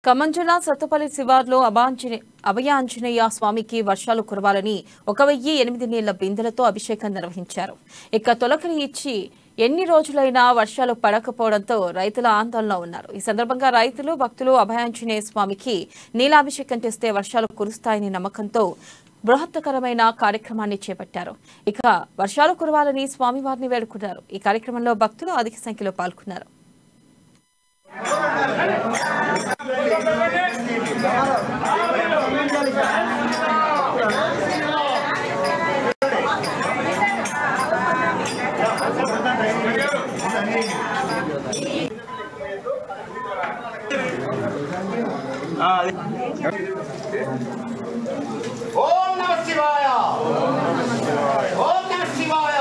ఖమ్మం జిల్లా సత్తుపల్లి శివార్లో అభయాంజనేయ స్వామికి వర్షాలు కురవాలని 1008 నీళ్ల బిందెలతో అభిషేకం నిర్వహించారు. ఇక తొలకరి ఇచ్చి ఎన్ని రోజులైనా వర్షాలు పడకపోవడంతో రైతుల ఆందోళనలో ఉన్నారు. ఈ సందర్భంగా రైతులు భక్తులు అభయాంజనేయ స్వామికి నీలాభిషేకం చేస్తే వర్షాలు కురుస్తాయని నమ్మకంతో బృహత్తకరమైన కార్యక్రమాన్ని చేపట్టారు. ఇక వర్షాలు కురవాలని స్వామివారిని వేడుకున్నారు. ఈ కార్యక్రమంలో భక్తులు అధిక సంఖ్యలో పాల్గొన్నారు. ఓం నమః శివాయ ఓం నమః శివాయ